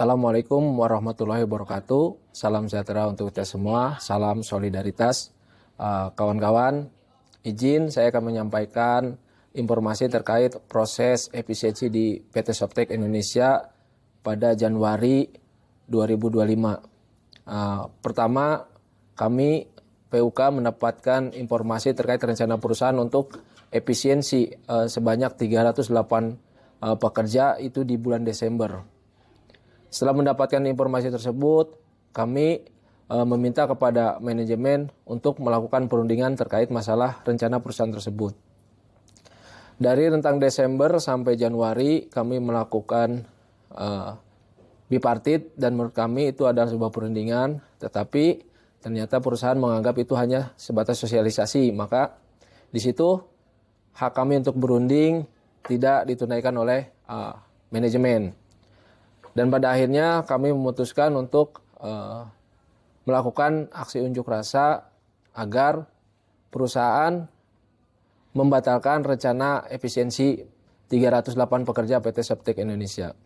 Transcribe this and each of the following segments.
Assalamualaikum warahmatullahi wabarakatuh. Salam sejahtera untuk kita semua. Salam solidaritas. Kawan-kawan, izin saya akan menyampaikan informasi terkait proses efisiensi di PT Softtek Indonesia pada Januari 2025. Pertama, kami PUK mendapatkan informasi terkait rencana perusahaan untuk efisiensi sebanyak 308 pekerja itu di bulan Desember. Setelah mendapatkan informasi tersebut, kami meminta kepada manajemen untuk melakukan perundingan terkait masalah rencana perusahaan tersebut. Dari rentang Desember sampai Januari, kami melakukan bipartit dan menurut kami itu adalah sebuah perundingan, tetapi ternyata perusahaan menganggap itu hanya sebatas sosialisasi. Maka di situ hak kami untuk berunding tidak ditunaikan oleh manajemen. Dan pada akhirnya kami memutuskan untuk melakukan aksi unjuk rasa agar perusahaan membatalkan rencana efisiensi 308 pekerja PT Softtek Indonesia.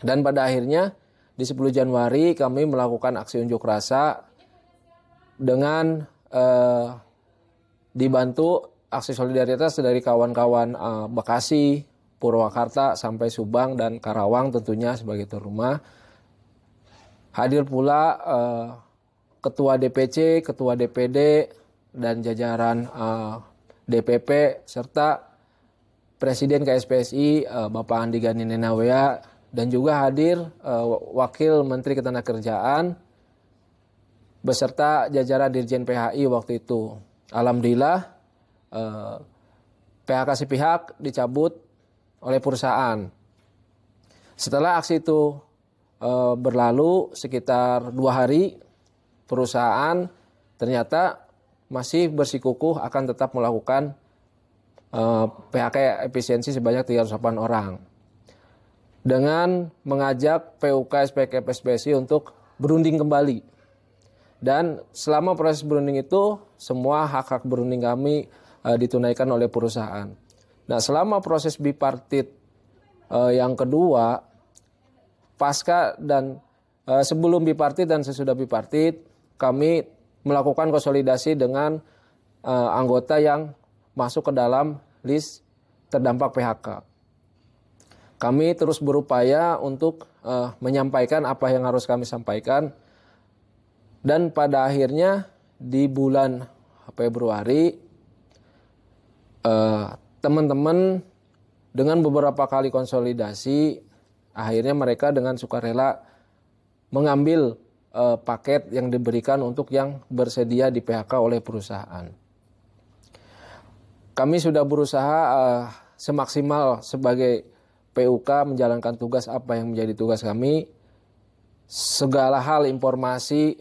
Dan pada akhirnya di 10 Januari kami melakukan aksi unjuk rasa dengan dibantu aksi solidaritas dari kawan-kawan Bekasi, Purwakarta sampai Subang dan Karawang tentunya sebagai tuan rumah. Hadir pula Ketua DPC, Ketua DPD, dan jajaran DPP serta Presiden KSPSI Bapak Andi Gani Nenawea dan juga hadir Wakil Menteri Ketenagakerjaan beserta jajaran Dirjen PHI waktu itu. Alhamdulillah PHK sepihak dicabut oleh perusahaan. Setelah aksi itu berlalu sekitar 2 hari, perusahaan ternyata masih bersikukuh akan tetap melakukan PHK efisiensi sebanyak 308 orang. Dengan mengajak PUK SPK PSPSI untuk berunding kembali. Dan selama proses berunding itu, semua hak-hak berunding kami ditunaikan oleh perusahaan. Nah, selama proses bipartit yang kedua, pasca dan sebelum bipartit dan sesudah bipartit, kami melakukan konsolidasi dengan anggota yang masuk ke dalam list terdampak PHK. Kami terus berupaya untuk menyampaikan apa yang harus kami sampaikan. Dan pada akhirnya di bulan Februari, teman-teman dengan beberapa kali konsolidasi, akhirnya mereka dengan sukarela mengambil paket yang diberikan untuk yang bersedia di PHK oleh perusahaan. Kami sudah berusaha semaksimal sebagai PUK menjalankan tugas apa yang menjadi tugas kami. Segala hal informasi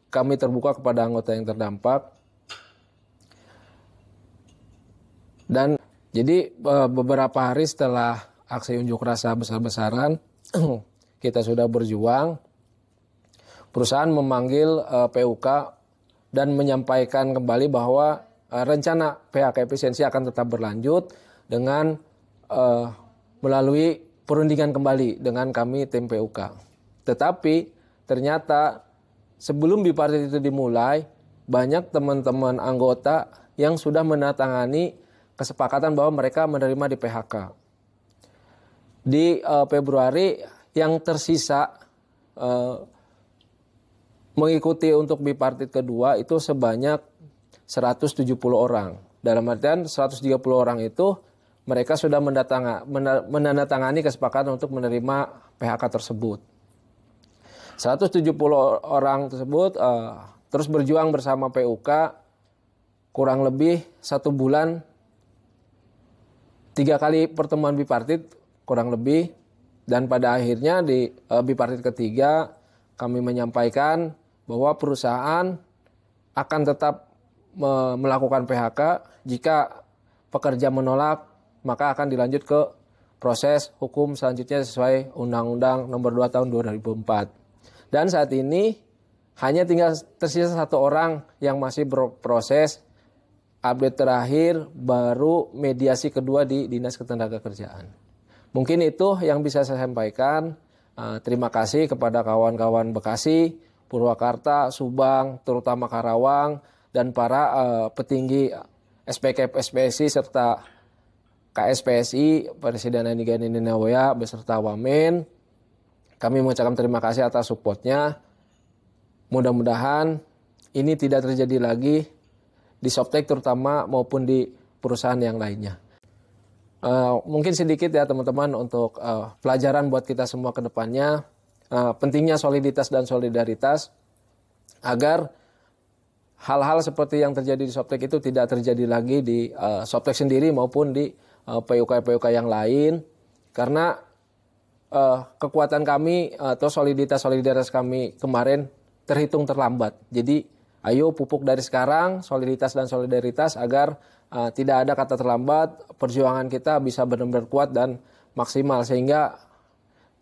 kami terbuka kepada anggota yang terdampak. Dan jadi beberapa hari setelah aksi unjuk rasa besar-besaran, kita sudah berjuang. Perusahaan memanggil PUK dan menyampaikan kembali bahwa rencana PHK efisiensi akan tetap berlanjut dengan melalui perundingan kembali dengan kami tim PUK. Tetapi ternyata sebelum bipartit itu dimulai, banyak teman-teman anggota yang sudah menandatangani kesepakatan bahwa mereka menerima di PHK. Di Februari yang tersisa mengikuti untuk bipartit kedua itu sebanyak 170 orang. Dalam artian 130 orang itu mereka sudah menandatangani kesepakatan untuk menerima PHK tersebut. 170 orang tersebut terus berjuang bersama PUK kurang lebih 1 bulan, 3 kali pertemuan bipartit kurang lebih, dan pada akhirnya di bipartit ketiga kami menyampaikan bahwa perusahaan akan tetap melakukan PHK. Jika pekerja menolak, maka akan dilanjut ke proses hukum selanjutnya sesuai Undang-Undang Nomor 2 Tahun 2004. Dan saat ini hanya tinggal tersisa 1 orang yang masih berproses. Update terakhir baru mediasi kedua di Dinas Ketenagakerjaan. Mungkin itu yang bisa saya sampaikan. terima kasih kepada kawan-kawan Bekasi, Purwakarta, Subang, terutama Karawang, dan para petinggi SPK SPSI serta KSPSI, Presiden Eni Gani Ninawaya beserta Wamen. Kami mengucapkan terima kasih atas supportnya. Mudah-mudahan ini tidak terjadi lagi di Softtek terutama maupun di perusahaan yang lainnya. Mungkin sedikit ya teman-teman untuk pelajaran buat kita semua ke depannya. Pentingnya soliditas dan solidaritas agar hal-hal seperti yang terjadi di Softtek itu tidak terjadi lagi di Softtek sendiri maupun di PUK-PUK yang lain. Karena kekuatan kami atau solidaritas kami kemarin terhitung terlambat. Jadi ayo pupuk dari sekarang soliditas dan solidaritas agar tidak ada kata terlambat, perjuangan kita bisa benar-benar kuat dan maksimal sehingga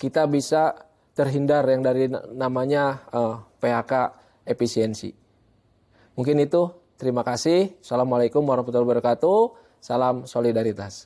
kita bisa terhindar yang dari namanya PHK efisiensi. Mungkin itu, terima kasih. Assalamualaikum warahmatullahi wabarakatuh. Salam solidaritas.